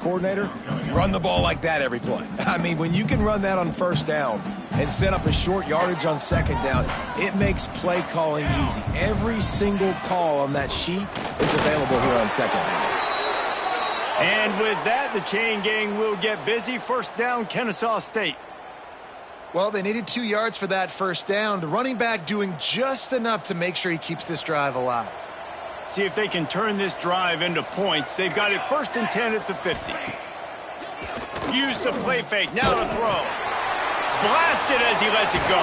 coordinator, run the ball like that every play. I mean, when you can run that on first down and set up a short yardage on second down, it makes play calling easy. Every single call on that sheet is available here on second down. And with that, the chain gang will get busy. First down, Kennesaw State. Well, they needed 2 yards for that first down. The running back doing just enough to make sure he keeps this drive alive. See if they can turn this drive into points. They've got it 1st and 10 at the 50. Use the play fake. Now to throw. Blasted as he lets it go.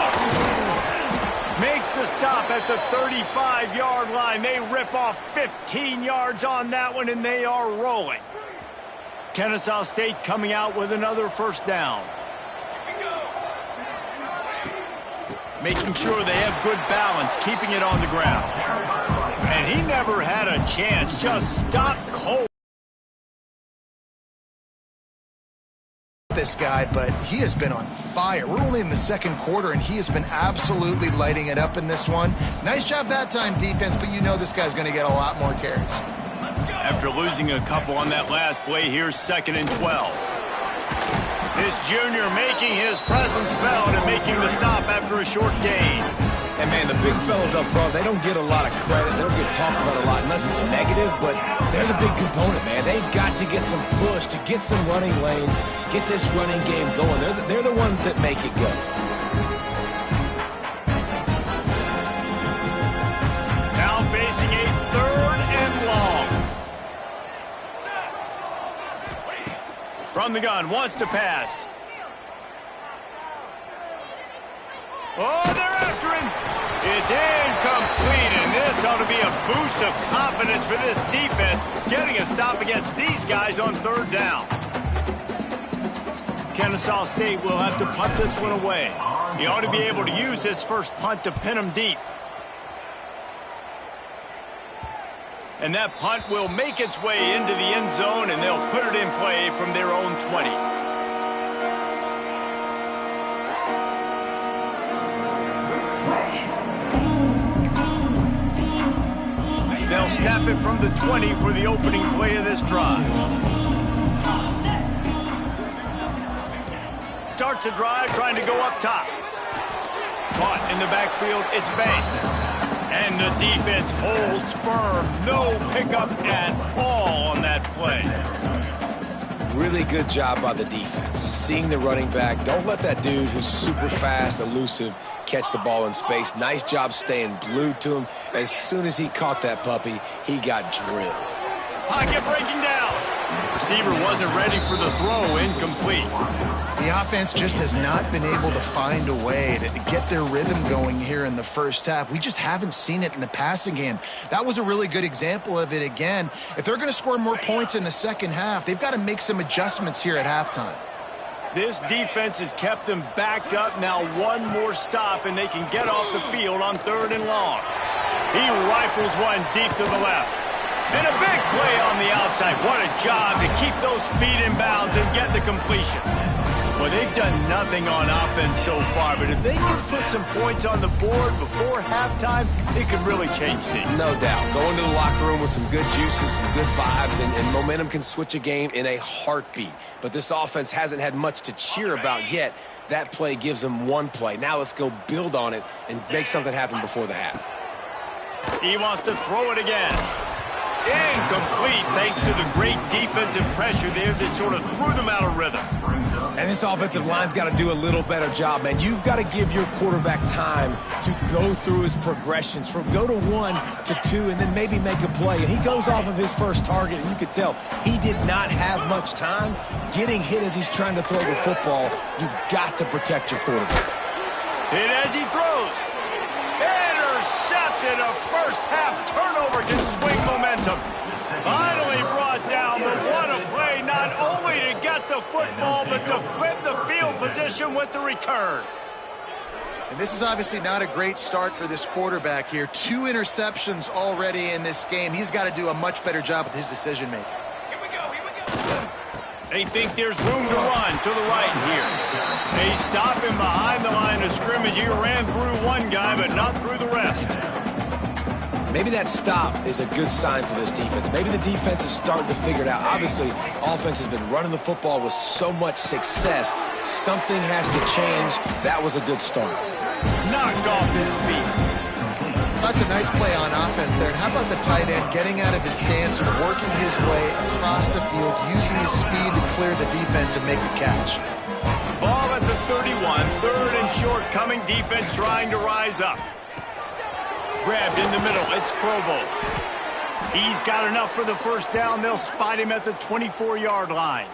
Makes the stop at the 35-yard line. They rip off 15 yards on that one, and they are rolling. Kennesaw State coming out with another first down. Making sure they have good balance, keeping it on the ground. And he never had a chance, just stopped cold. This guy, but he has been on fire. We're only in the second quarter, and he has been absolutely lighting it up in this one. Nice job that time, defense, but you know this guy's going to get a lot more carries. After losing a couple on that last play, here's 2nd and 12. This junior making his presence felt and making the stop after a short gain. And, man, the big fellas up front, they don't get a lot of credit. They don't get talked about a lot unless it's negative, but they're the big component, man. They've got to get some push, to get some running lanes, get this running game going. They're the ones that make it go. Now facing a 3rd and long. From the gun, wants to pass. Oh, they're after him. It's incomplete, and this ought to be a boost of confidence for this defense, getting a stop against these guys on 3rd down. Kennesaw State will have to punt this one away. He ought to be able to use his first punt to pin him deep. And that punt will make its way into the end zone, and they'll put it in play from their own 20. They'll snap it from the 20 for the opening play of this drive. Starts a drive trying to go up top. Caught in the backfield, it's Banks. And the defense holds firm. No pickup at all on that play. Really good job by the defense. Seeing the running back. Don't let that dude who's super fast, elusive, catch the ball in space. Nice job staying glued to him. As soon as he caught that puppy, he got drilled. Pocket breaking down. Receiver wasn't ready for the throw. Incomplete. The offense just has not been able to find a way to get their rhythm going here in the first half. We just haven't seen it in the passing game. That was a really good example of it again. If they're going to score more points in the second half, they've got to make some adjustments here at halftime. This defense has kept them backed up. Now one more stop, and they can get off the field on 3rd and long. He rifles one deep to the left. And a big play on the outside. What a job to keep those feet in bounds and get the completion. Well, they've done nothing on offense so far, but if they can put some points on the board before halftime, it could really change things. No doubt. Go into the locker room with some good juices, some good vibes, and momentum can switch a game in a heartbeat. But this offense hasn't had much to cheer about yet. That play gives them one play. Now let's go build on it and make something happen before the half. He wants to throw it again. Incomplete, thanks to the great defensive pressure there that sort of threw them out of rhythm. And this offensive line's got to do a little better job, man. You've got to give your quarterback time to go through his progressions from go to 1 to 2 and then maybe make a play. And he goes off of his first target, and you could tell he did not have much time getting hit as he's trying to throw the football. You've got to protect your quarterback. Hit as he throws. Intercepted. A first-half turnover can swing momentum. Finally brought down, but what a play, not only to get the football, but to flip the field position with the return. And this is obviously not a great start for this quarterback here. 2 interceptions already in this game. He's got to do a much better job with his decision-making. Here we go. They think there's room to run to the right here. They stop him behind the line of scrimmage. He ran through one guy, but not through the rest. maybe that stop is a good sign for this defense. Maybe the defense is starting to figure it out. Obviously, offense has been running the football with so much success. Something has to change. That was a good start. Knocked off his feet. That's a nice play on offense there. And how about the tight end getting out of his stance and working his way across the field, using his speed to clear the defense and make the catch. Ball at the 31, third and short, coming defense trying to rise up. Grabbed in the middle, it's Provo. He's got enough for the first down. They'll spot him at the 24-yard line.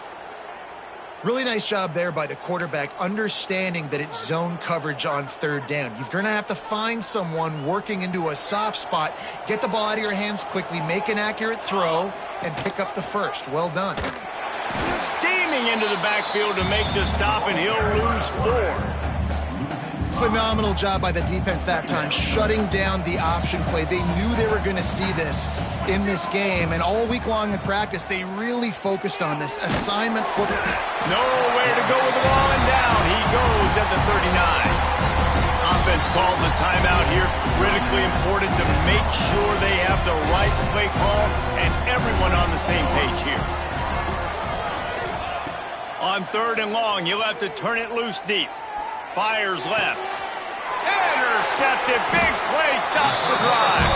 Really nice job there by the quarterback, understanding that it's zone coverage on third down. You're going to have to find someone working into a soft spot, get the ball out of your hands quickly, make an accurate throw, and pick up the first. Well done. Steaming into the backfield to make the stop, and he'll lose 4. Phenomenal job by the defense that time, shutting down the option play. They knew they were going to see this in this game, and all week long in practice, they really focused on this assignment football. Nowhere to go with the ball, and down he goes at the 39. Offense calls a timeout here. Critically important to make sure they have the right play call and everyone on the same page here. On third and long, you'll have to turn it loose deep. Fires left. Intercepted. Big play. Stops the drive.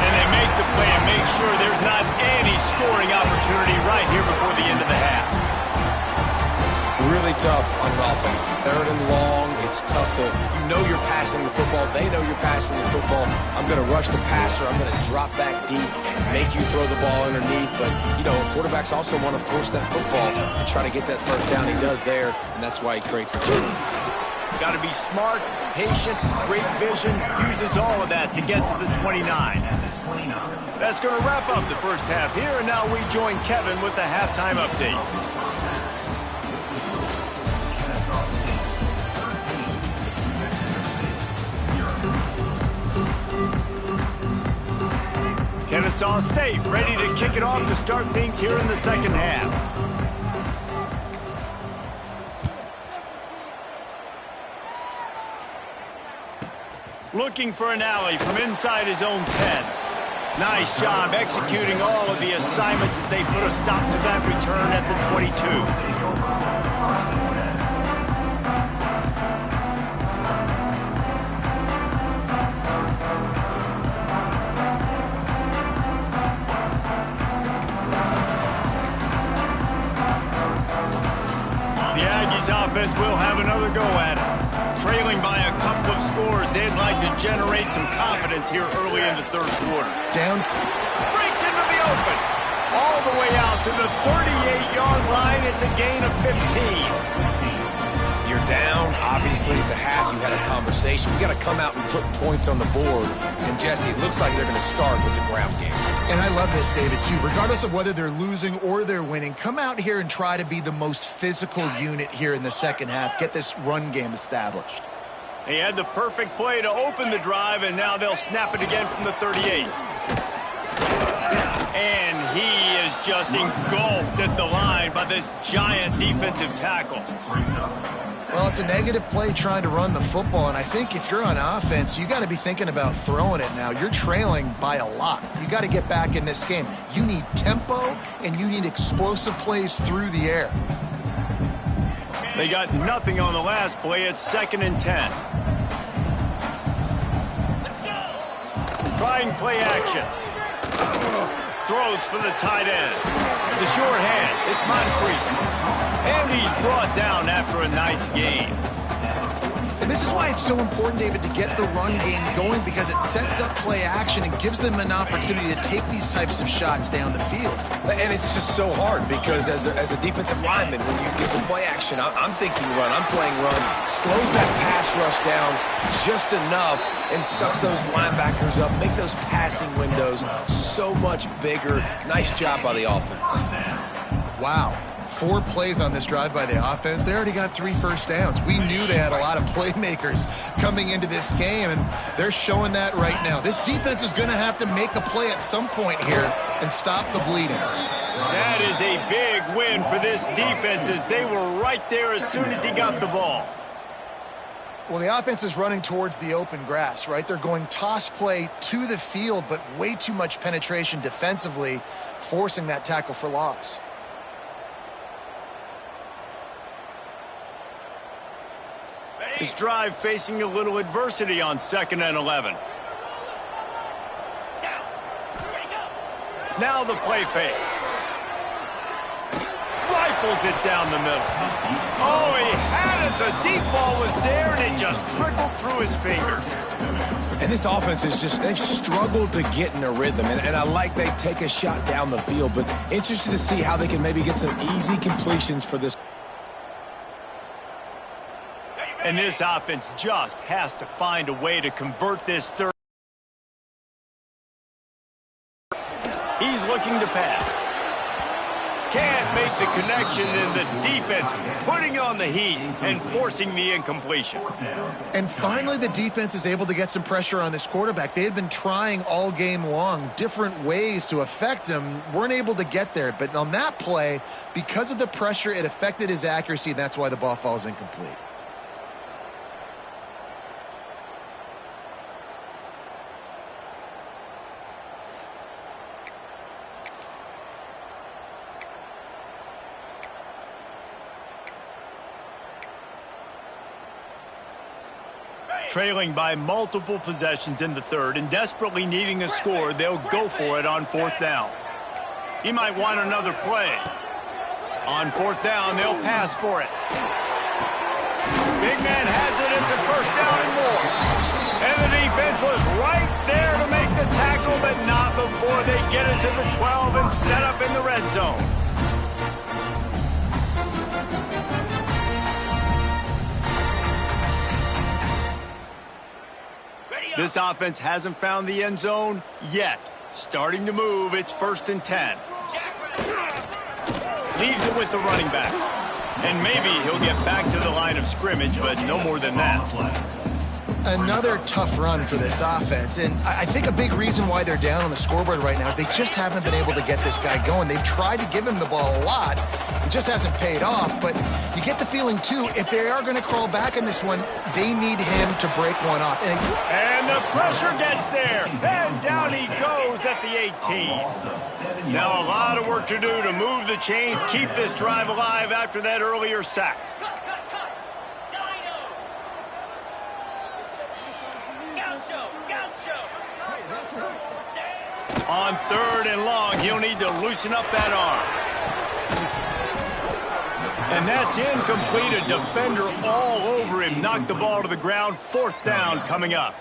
And they make the play and make sure there's not any scoring opportunity right here before the end of the half. Really tough on offense. Third and long, it's tough to, you know you're passing the football. They know you're passing the football. I'm going to rush the passer. I'm going to drop back deep, make you throw the ball underneath. But, you know, quarterbacks also want to force that football and try to get that first down. He does there, and that's why he creates the play. Got to be smart, patient, great vision, uses all of that to get to the 29. That's going to wrap up the first half here, and now we join Kevin with the halftime update. Kennesaw State ready to kick it off to start things here in the second half. Looking for an alley from inside his own 10. Nice job executing all of the assignments as they put a stop to that return at the 22. The Aggies offense will have another go at it. Trailing by a couple of scores, they'd like to generate some confidence here early in the third quarter. Down. Breaks into the open. All the way out to the 38-yard line. It's a gain of 15. You're down. Obviously, at the half, you had a conversation. We got to come out and put points on the board. And, Jesse, it looks like they're going to start with the ground game. And I love this, David, too. Regardless of whether they're losing or they're winning, come out here and try to be the most physical unit here in the second half. Get this run game established. He had the perfect play to open the drive, and now they'll snap it again from the 38. And he is just engulfed at the line by this giant defensive tackle. Well, it's a negative play trying to run the football, and I think if you're on offense, you got to be thinking about throwing it now. You're trailing by a lot. You got to get back in this game. You need tempo, and you need explosive plays through the air. They got nothing on the last play. It's 2nd and 10. Trying play action. Throws for the tight end. The short hand. It's Moncrief. And he's brought down after a nice gain. And this is why it's so important, David, to get the run game going, because it sets up play action and gives them an opportunity to take these types of shots down the field. And it's just so hard because as a defensive lineman, when you get the play action, I'm thinking run, I'm playing run, slows that pass rush down just enough and sucks those linebackers up, make those passing windows so much bigger. Nice job by the offense. Wow. 4 plays on this drive by the offense. They already got 3 first downs. We knew they had a lot of playmakers coming into this game, and they're showing that right now. This defense is going to have to make a play at some point here and stop the bleeding. That is a big win for this defense as they were right there as soon as he got the ball. Well, the offense is running towards the open grass, right? They're going toss play to the field, but way too much penetration defensively, forcing that tackle for loss. This drive facing a little adversity on 2nd and 11. Now the play fake. Rifles it down the middle. Oh, he had it. The deep ball was there, and it just trickled through his fingers. And this offense is just, they've struggled to get in a rhythm. And I like they take a shot down the field, but interested to see how they can maybe get some easy completions for this. And this offense just has to find a way to convert this third. He's looking to pass. Can't make the connection, and the defense putting on the heat and forcing the incompletion. And finally, the defense is able to get some pressure on this quarterback. They had been trying all game long, different ways to affect him, weren't able to get there. But on that play, because of the pressure, it affected his accuracy, and that's why the ball falls incomplete. Trailing by multiple possessions in the third and desperately needing a score, they'll go for it on 4th down. He might want another play. On 4th down, they'll pass for it. Big man has it. It's a 1st down and more. And the defense was right there to make the tackle, but not before they get it to the 12 and set up in the red zone. This offense hasn't found the end zone yet. Starting to move, it's 1st and 10. Leaves it with the running back. And maybe he'll get back to the line of scrimmage, but no more than that. Another tough run for this offense, and I think a big reason why they're down on the scoreboard right now is they just haven't been able to get this guy going. They've tried to give him the ball a lot. It just hasn't paid off, but you get the feeling, too, if they are going to crawl back in this one, they need him to break one off. And the pressure gets there, and down he goes at the 18. Now a lot of work to do to move the chains, keep this drive alive after that earlier sack. On 3rd and long, he'll need to loosen up that arm. And that's incomplete. A defender all over him. Knocked the ball to the ground. 4th down coming up.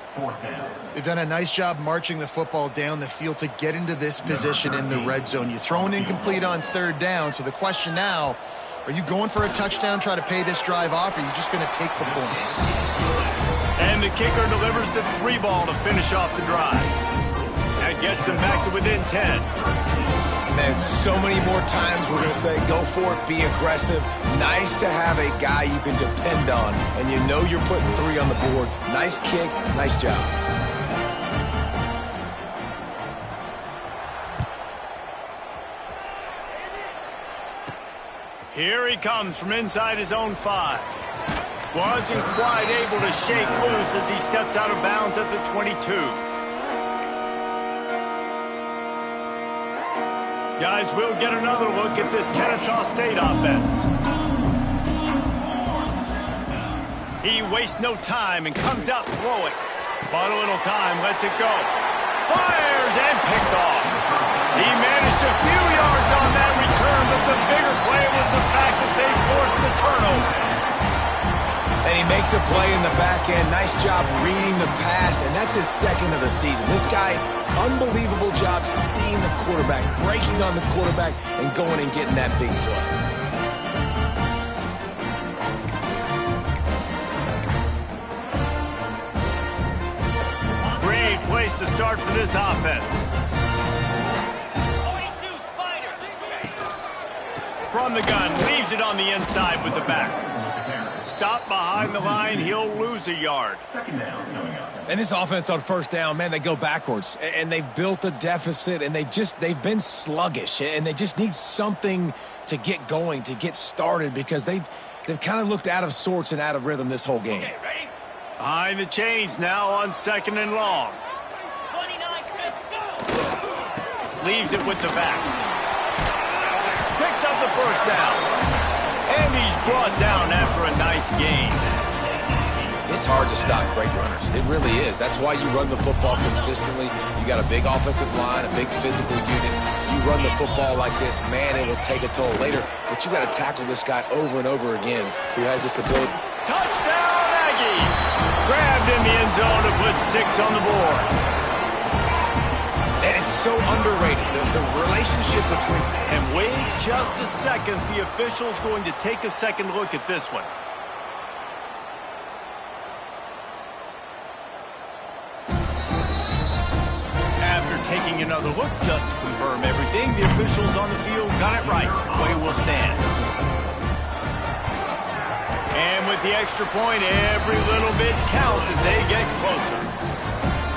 They've done a nice job marching the football down the field to get into this position in the red zone. You throw an incomplete on 3rd down. So the question now, are you going for a touchdown, try to pay this drive off, or are you just going to take the points? And the kicker delivers the 3 ball to finish off the drive. That gets them back to within 10. Man, so many more times we're going to say, go for it, be aggressive. Nice to have a guy you can depend on, and you know you're putting 3 on the board. Nice kick, nice job. Here he comes from inside his own 5. Wasn't quite able to shake loose as he steps out of bounds at the 22. Guys, we'll get another look at this Kennesaw State offense. He wastes no time and comes out throwing. Bought a little time, lets it go. Fires and picked off. He managed a few yards on that return, but the bigger play was the fact that they forced the turnover. And he makes a play in the back end. Nice job reading the pass, and that's his 2nd of the season. This guy, unbelievable job seeing the quarterback, breaking on the quarterback, and going and getting that big play. Great place to start for this offense. From the gun, leaves it on the inside with the back. Stop behind the line, he'll lose a yard. And this offense on 1st down, man, they go backwards. And they've built a deficit, and they've been sluggish. And they just need something to get going, to get started, because they've kind of looked out of sorts and out of rhythm this whole game. Behind the chains now on 2nd and long. Leaves it with the back. Picks up the first down. And he's brought down after a nice gain. It's hard to stop great runners. It really is. That's why you run the football consistently. You got a big offensive line, a big physical unit. You run the football like this, man, it will take a toll later. But you got to tackle this guy over and over again who has this ability. Touchdown, Aggies! Grabbed in the end zone to put 6 on the board. And it's so underrated, the relationship between... And wait just a second. The official's going to take a second look at this one. After taking another look just to confirm everything, the officials on the field got it right. Play will stand. And with the extra point, every little bit counts as they get closer.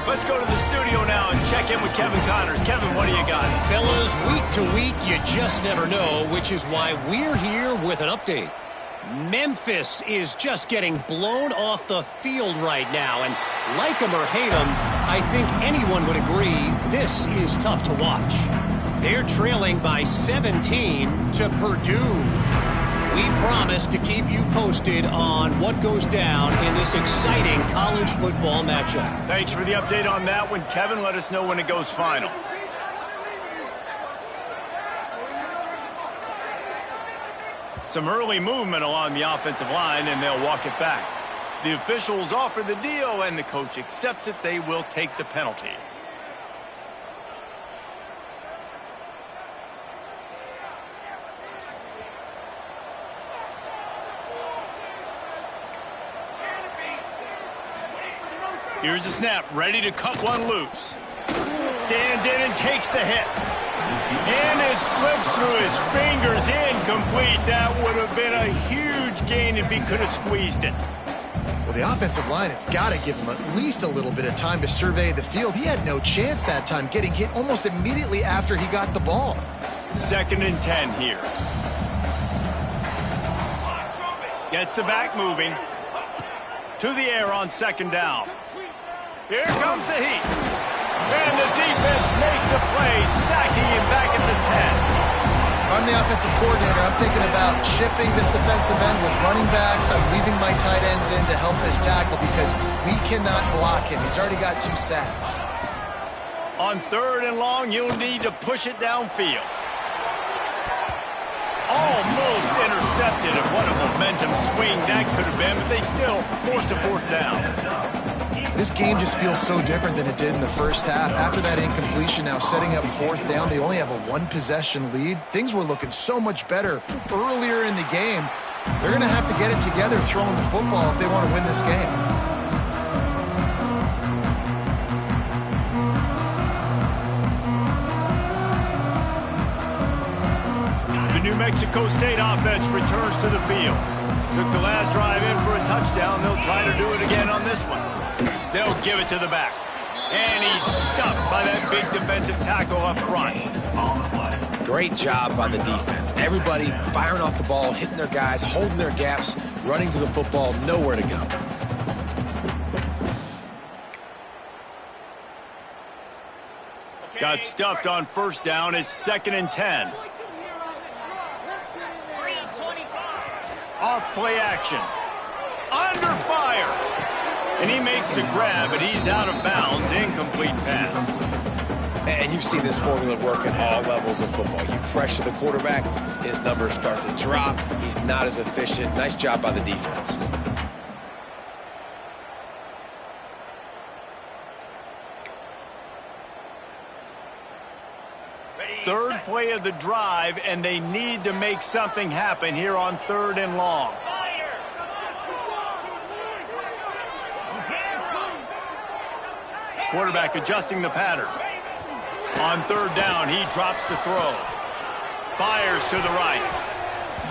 Let's go to the studio now and check in with Kevin Connors. Kevin, what do you got? Fellas, week to week, you just never know, which is why we're here with an update. Memphis is just getting blown off the field right now, and like them or hate them, I think anyone would agree this is tough to watch. They're trailing by 17 to Purdue. We promise to keep you posted on what goes down in this exciting college football matchup. Thanks for the update on that one, Kevin. Let us know when it goes final. Some early movement along the offensive line, and they'll walk it back. The officials offer the deal, and the coach accepts it. They will take the penalty. Here's the snap, ready to cut one loose. Stands in and takes the hit. And it slips through his fingers, incomplete. That would have been a huge gain if he could have squeezed it. Well, the offensive line has got to give him at least a little bit of time to survey the field. He had no chance that time, getting hit almost immediately after he got the ball. 2nd and 10 here. Gets the back moving. To the air on 2nd down. Here comes the heat. And the defense makes a play, sacking him back at the 10. If I'm the offensive coordinator, I'm thinking about shipping this defensive end with running backs. I'm leaving my tight ends in to help this tackle because we cannot block him. He's already got 2 sacks. On 3rd and long, you'll need to push it downfield. Almost intercepted, and what a momentum swing that could have been, but they still force a 4th down. This game just feels so different than it did in the first half. After that incompletion, now setting up 4th down, they only have a 1-possession lead. Things were looking so much better earlier in the game. They're going to have to get it together throwing the football if they want to win this game. The New Mexico State offense returns to the field. Took the last drive in for a touchdown. They'll try to do it again on this one. They'll give it to the back. And he's stuffed by that big defensive tackle up front. Great job by the defense. Everybody firing off the ball, hitting their guys, holding their gaps, running to the football, nowhere to go. Got stuffed on 1st down. It's 2nd and 10. Off play action. Under fire. And he makes the grab, and he's out of bounds. Incomplete pass. And you've seen this formula work at all levels of football. You pressure the quarterback, his numbers start to drop. He's not as efficient. Nice job by the defense. Third play of the drive, and they need to make something happen here on 3rd and long. Quarterback adjusting the pattern. On 3rd down, he drops to throw. Fires to the right.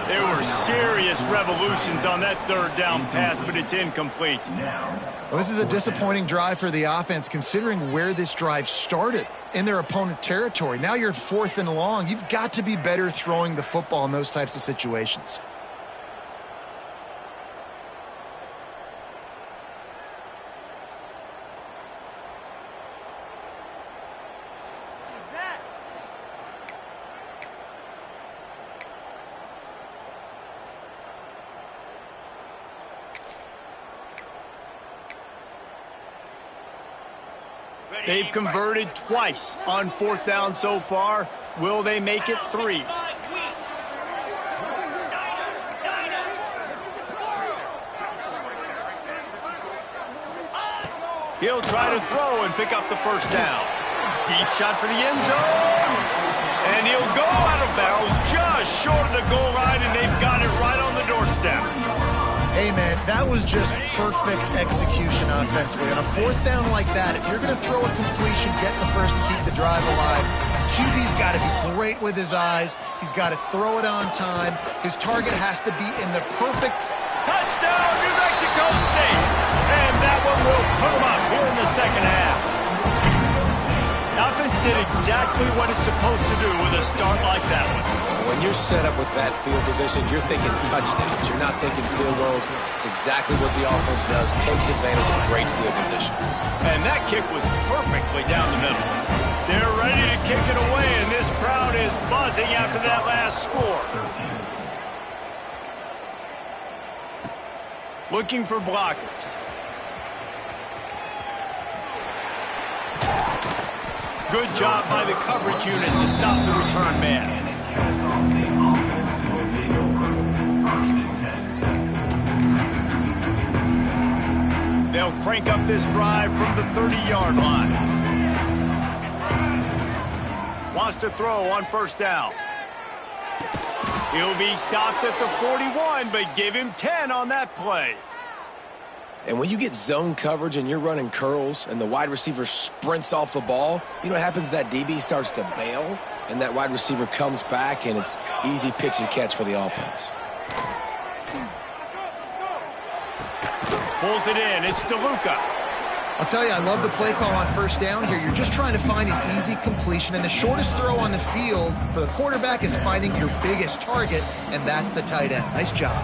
There were serious revolutions on that 3rd down pass, but it's incomplete. Well, this is a disappointing drive for the offense, considering where this drive started in their opponent territory. Now you're 4th and long. You've got to be better throwing the football in those types of situations. They've converted twice on 4th down so far. Will they make it 3? He'll try to throw and pick up the 1st down. Deep shot for the end zone. And he'll go out of bounds just short of the goal line, and they've got it right on the doorstep. Hey, man, that was just perfect execution offensively. On a 4th down like that, if you're going to throw a completion, get the first and keep the drive alive, QB's got to be great with his eyes. He's got to throw it on time. His target has to be in the perfect... Touchdown, New Mexico State! And that one will put them up here in the second half. The offense did exactly what it's supposed to do with a start like that one. When you're set up with that field position, you're thinking touchdowns. You're not thinking field goals. It's exactly what the offense does. Takes advantage of great field position. And that kick was perfectly down the middle. They're ready to kick it away, and this crowd is buzzing after that last score. Looking for blockers. Good job by the coverage unit to stop the return man. They'll crank up this drive from the 30-yard line. Wants to throw on 1st down. He'll be stopped at the 41, but give him 10 on that play. And when you get zone coverage and you're running curls and the wide receiver sprints off the ball, you know what happens? That DB starts to bail, and that wide receiver comes back, and it's easy pitch and catch for the offense. Pulls it in. It's DeLuca. I'll tell you, I love the play call on 1st down here. You're just trying to find an easy completion, and the shortest throw on the field for the quarterback is finding your biggest target, and that's the tight end. Nice job.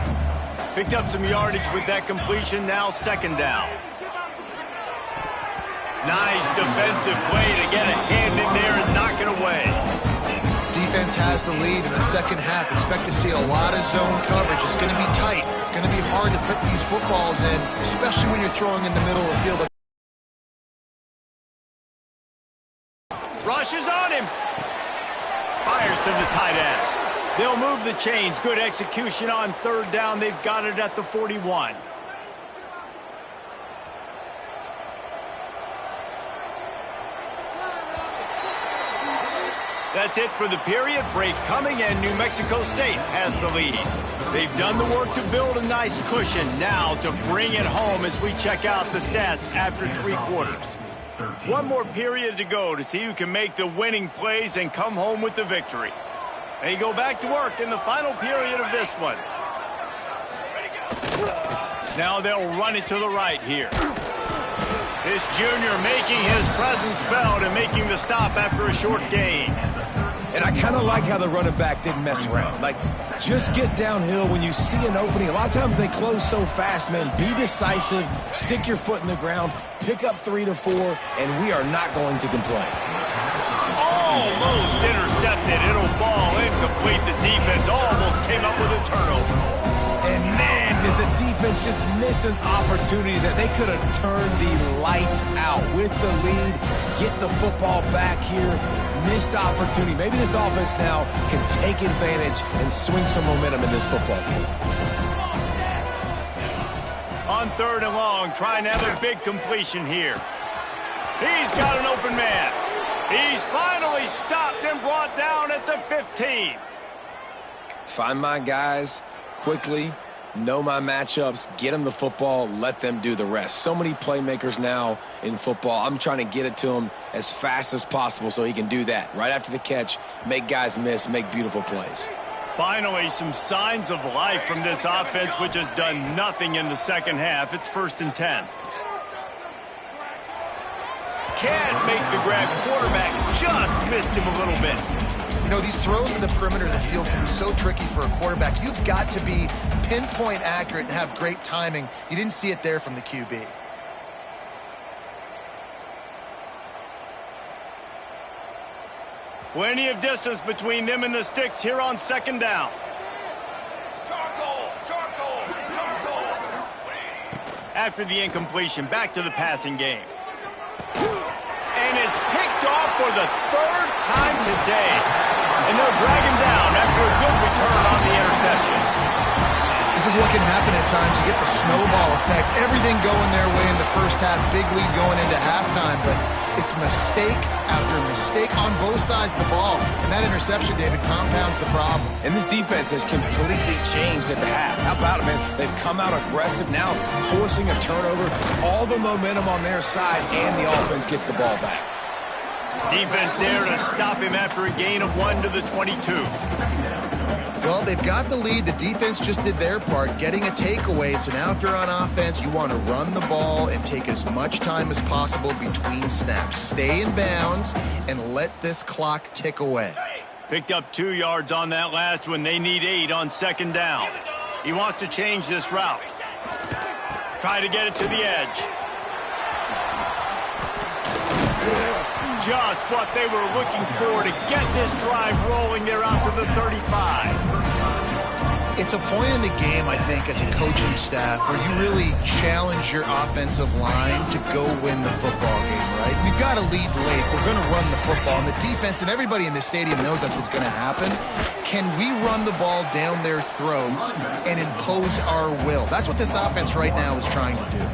Picked up some yardage with that completion. Now 2nd down. Nice defensive play to get a hand in there and knock it away. Defense has the lead in the second half. Expect to see a lot of zone coverage. It's going to be tight. It's going to be hard to fit these footballs in, especially when you're throwing in the middle of the field. Rushes on him. Fires to the tight end. They'll move the chains. Good execution on 3rd down. They've got it at the 41. That's it for the period. Break coming, and New Mexico State has the lead. They've done the work to build a nice cushion. Now to bring it home as we check out the stats after 3 quarters. One more period to go to see who can make the winning plays and come home with the victory. They go back to work in the final period of this one. Now they'll run it to the right here. This junior making his presence felt and making the stop after a short gain. And I kind of like how the running back didn't mess around. Like, just get downhill when you see an opening. A lot of times they close so fast, man. Be decisive, stick your foot in the ground, pick up 3 to 4, and we are not going to complain. Almost intercepted. It'll fall incomplete. The defense almost came up with a turnover. And man, did the defense just miss an opportunity that they could have turned the lights out with the lead, get the football back here. Missed opportunity. Maybe this offense now can take advantage and swing some momentum in this football game. On 3rd and long, trying to have a big completion here. He's got an open man. He's finally stopped and brought down at the 15. Find my guys quickly, know my matchups, get them the football, let them do the rest. So many playmakers now in football. I'm trying to get it to him as fast as possible so he can do that. Right after the catch, make guys miss, make beautiful plays. Finally, some signs of life from this offense, which has done nothing in the second half. It's 1st and 10. Can't make the grab. Quarterback just missed him a little bit. You know, these throws in the perimeter of the field can be so tricky for a quarterback. You've got to be pinpoint accurate and have great timing. You didn't see it there from the QB. Plenty of distance between them and the sticks here on 2nd down. After the incompletion, back to the passing game. off for the third time today. And they'll drag him down after a good return on the interception. This is what can happen at times. You get the snowball effect. Everything going their way in the first half. Big lead going into halftime. But it's mistake after mistake on both sides of the ball. And that interception, David, compounds the problem. And this defense has completely changed at the half. How about it, man? They've come out aggressive now, forcing a turnover. All the momentum on their side, and the offense gets the ball back. Defense there to stop him after a gain of 1 to the 22. Well, they've got the lead. The defense just did their part, getting a takeaway. So now if you're on offense, you want to run the ball and take as much time as possible between snaps. Stay in bounds and let this clock tick away. Picked up 2 yards on that last one. They need 8 on second down. He wants to change this route. Try to get it to the edge. Just what they were looking for to get this drive rolling there out to the 35. It's a point in the game, I think, as a coaching staff where you really challenge your offensive line to go win the football game, right? We've got to lead late. We're going to run the football. And the defense and everybody in the stadium knows that's what's going to happen. Can we run the ball down their throats and impose our will? That's what this offense right now is trying to do.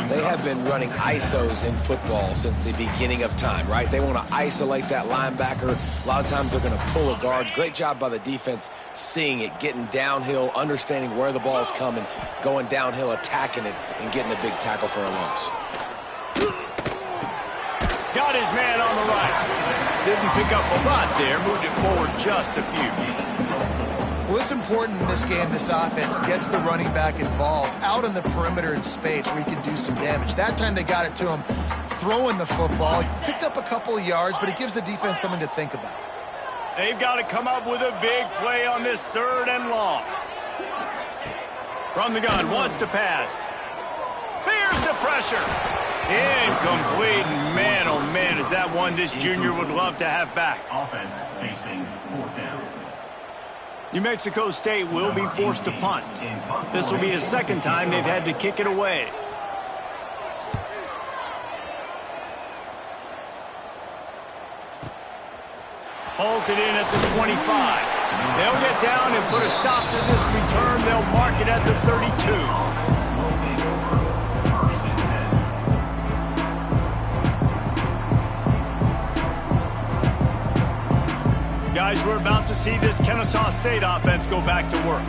They have been running ISOs in football since the beginning of time, right? They want to isolate that linebacker. A lot of times they're going to pull a guard. Great job by the defense seeing it, getting downhill, understanding where the ball's coming, going downhill, attacking it, and getting a big tackle for a loss. Got his man on the right. Didn't pick up a lot there. Moved it forward just a few. Well, it's important in this game this offense gets the running back involved out on the perimeter in space where he can do some damage. That time they got it to him throwing the football. He picked up a couple of yards, but it gives the defense something to think about. They've got to come up with a big play on this 3rd and long. From the gun, wants to pass. Here's the pressure. Incomplete. Man, oh man, is that one this junior would love to have back. Offense facing 4th down. New Mexico State will be forced to punt. This will be the second time they've had to kick it away. Hauls it in at the 25. They'll get down and put a stop to this return. They'll mark it at the 32. Guys, we're about to see this Kennesaw State offense go back to work.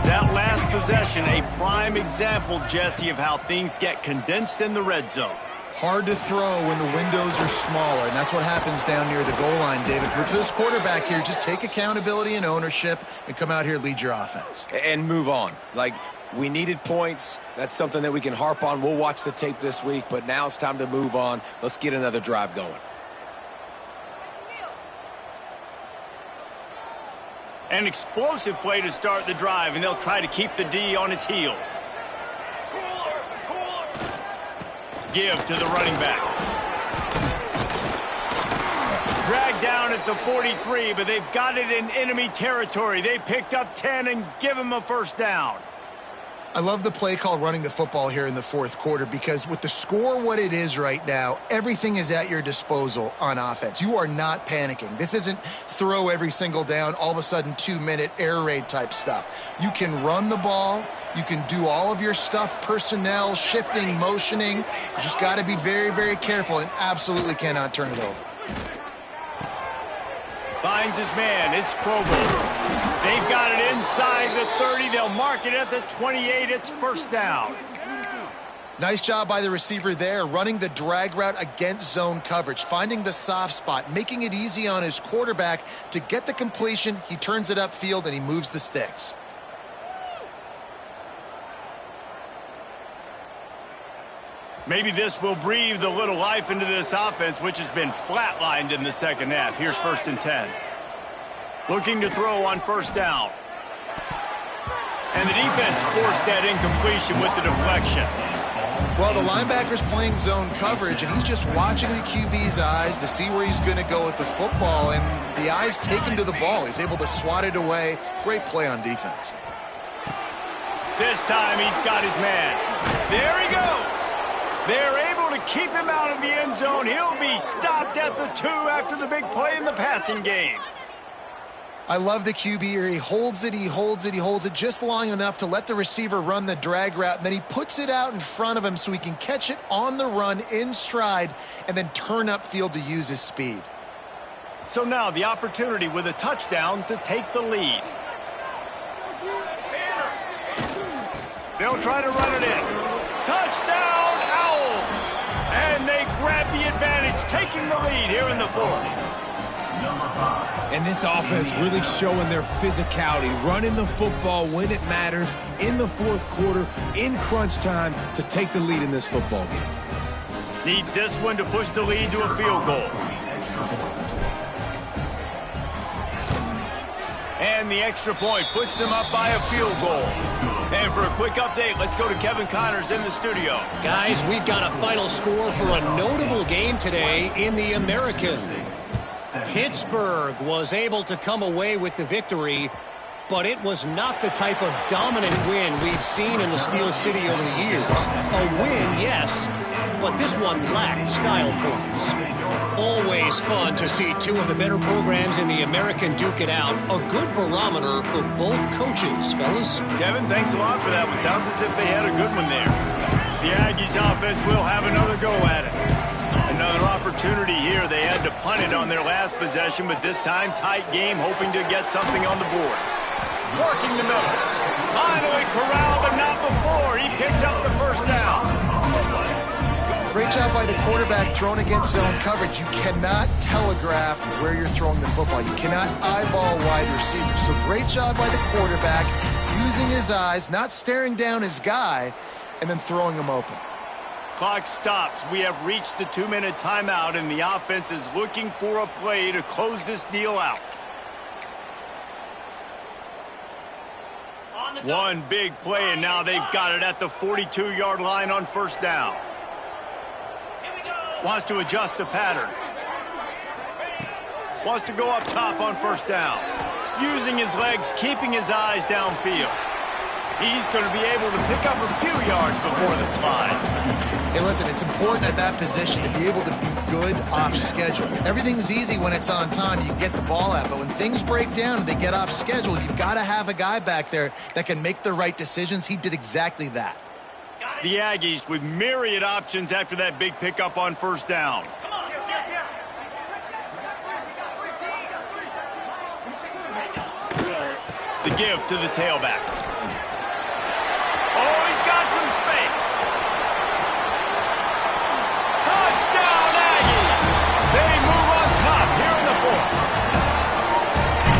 That last possession, a prime example, Jesse, of how things get condensed in the red zone. Hard to throw when the windows are smaller, and that's what happens down near the goal line, David. For this quarterback here, just take accountability and ownership and come out here and lead your offense. And move on. Like, we needed points. That's something that we can harp on. We'll watch the tape this week, but now it's time to move on. Let's get another drive going. An explosive play to start the drive, and they'll try to keep the D on its heels. Give to the running back. Dragged down at the 43, but they've got it in enemy territory. They picked up 10 and give him a first down. I love the play call running the football here in the 4th quarter because with the score what it is right now, everything is at your disposal on offense. You are not panicking. This isn't throw every single down, all of a sudden 2-minute air raid type stuff. You can run the ball. You can do all of your stuff, personnel, shifting, motioning. You just got to be very, very careful and absolutely cannot turn it over. Finds his man. It's Provo. They've got it inside the 30. They'll mark it at the 28. It's first down. Nice job by the receiver there, running the drag route against zone coverage, finding the soft spot, making it easy on his quarterback to get the completion. He turns it upfield, and he moves the sticks. Maybe this will breathe a little life into this offense, which has been flatlined in the second half. Here's 1st and 10. Looking to throw on first down. And the defense forced that incompletion with the deflection. Well, the linebacker's playing zone coverage, and he's just watching the QB's eyes to see where he's going to go with the football, and the eyes take him to the ball. He's able to swat it away. Great play on defense. This time he's got his man. There he goes. They're able to keep him out of the end zone. He'll be stopped at the 2 after the big play in the passing game. I love the QB here. He holds it, he holds it, he holds it just long enough to let the receiver run the drag route, and then he puts it out in front of him so he can catch it on the run in stride and then turn upfield to use his speed. So now the opportunity with a touchdown to take the lead. They'll try to run it in. Touchdown, Owls! And they grab the advantage, taking the lead here in the 4th. And this offense really showing their physicality, running the football when it matters, in the 4th quarter, in crunch time, to take the lead in this football game. Needs this one to push the lead to a field goal. And the extra point puts them up by a field goal. And for a quick update, let's go to Kevin Connors in the studio. Guys, we've got a final score for a notable game today in the American. Pittsburgh was able to come away with the victory, but it was not the type of dominant win we've seen in the Steel City over the years. A win, yes, but this one lacked style points. Always fun to see two of the better programs in the American duke it out. A good barometer for both coaches, fellas. Kevin, thanks a lot for that one. Sounds as if they had a good one there. The Aggies offense will have another go at it. Another opportunity here. They had to punt it on their last possession, but this time tight game, hoping to get something on the board. Working the middle. Finally corralled, but not before. He picks up the first down. Great job by the quarterback throwing against zone coverage. You cannot telegraph where you're throwing the football. You cannot eyeball wide receivers. So great job by the quarterback using his eyes, not staring down his guy, and then throwing him open. Clock stops. We have reached the 2-minute timeout, and the offense is looking for a play to close this deal out. One big play, and now they've got it at the 42-yard line on first down. Wants to adjust the pattern. Wants to go up top on first down. Using his legs, keeping his eyes downfield. He's going to be able to pick up a few yards before the slide. Hey, listen, it's important at that position to be able to be good off schedule. Everything's easy when it's on time. You can get the ball out. But when things break down and they get off schedule, you've got to have a guy back there that can make the right decisions. He did exactly that. The Aggies with myriad options after that big pickup on first down. The give to the tailback. Oh, he's got some space. Touchdown, Aggie! They move on top here in the 4th.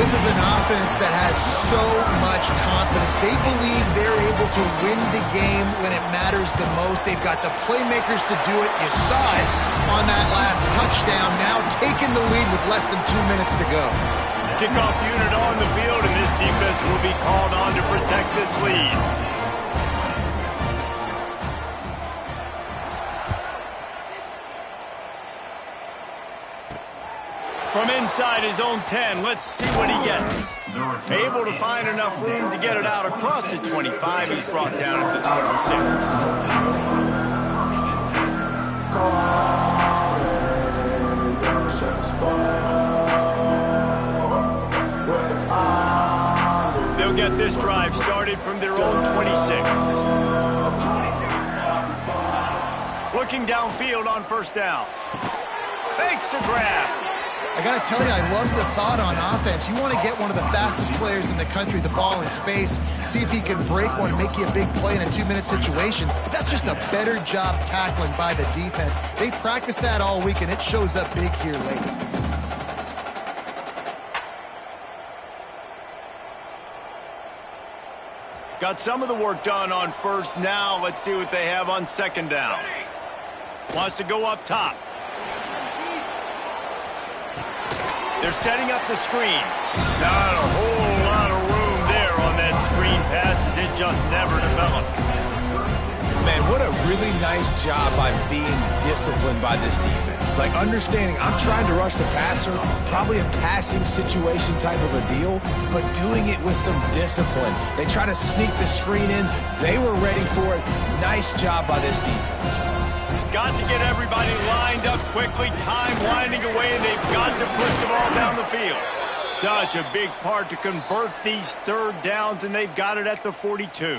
This is an offense that has so much confidence. They believe they're able to win the game when it matters the most. They've got the playmakers to do it. You saw it on that last touchdown. Now taking the lead with less than 2 minutes to go. Kickoff unit on the field, and this defense will be called on to protect this lead. From inside his own 10, let's see what he gets. Able to find enough room to get it out across the 25. He's brought down at the 26. They'll get this drive started from their own 26. Looking downfield on first down. Fakes to grab. I got to tell you, I love the thought on offense. You want to get one of the fastest players in the country the ball in space, see if he can break one, make you a big play in a 2-minute situation. That's just a better job tackling by the defense. They practice that all week, and it shows up big here late. Got some of the work done on first. Now let's see what they have on second down. Wants to go up top. They're setting up the screen. Not a whole lot of room there on that screen pass as it just never developed. Man, what a really nice job by being disciplined by this defense. Like understanding I'm trying to rush the passer, probably a passing situation type of a deal, but doing it with some discipline. They try to sneak the screen in. They were ready for it. Nice job by this defense. got to get everybody lined up quickly, time winding away, and they've got to push the ball down the field. Such a big part to convert these third downs, and they've got it at the 42.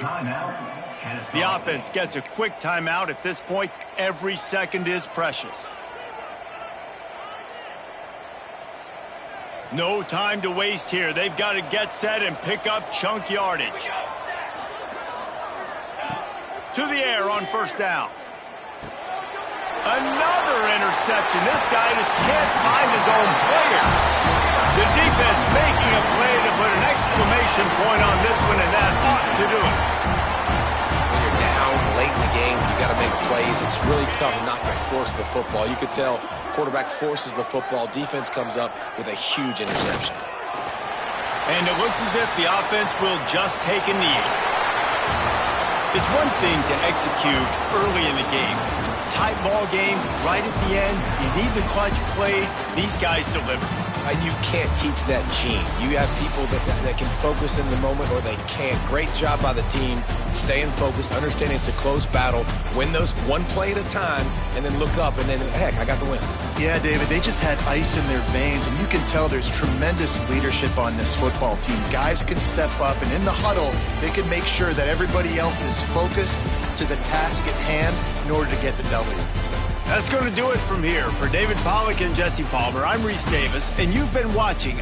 The offense gets a quick timeout. At this point, every second is precious. No time to waste here. They've got to get set and pick up chunk yardage. To the air on first down. Another interception. This guy just can't find his own players. The defense making a play to put an exclamation point on this one, and that ought to do it. When you're down late in the game, you got to make plays. It's really tough not to force the football. You could tell quarterback forces the football. Defense comes up with a huge interception. And it looks as if the offense will just take a knee. It's one thing to execute early in the game. Tight ball game, right at the end, you need the clutch plays. These guys deliver. And you can't teach that gene. You have people that can focus in the moment or they can't. Great job by the team, staying focused, understanding it's a close battle, win those one play at a time, and then look up and then, heck, I got the win. Yeah, David, they just had ice in their veins, and you can tell there's tremendous leadership on this football team. Guys can step up, and in the huddle, they can make sure that everybody else is focused to the task at hand in order to get the W. That's going to do it from here. For David Pollack and Jesse Palmer, I'm Reese Davis, and you've been watching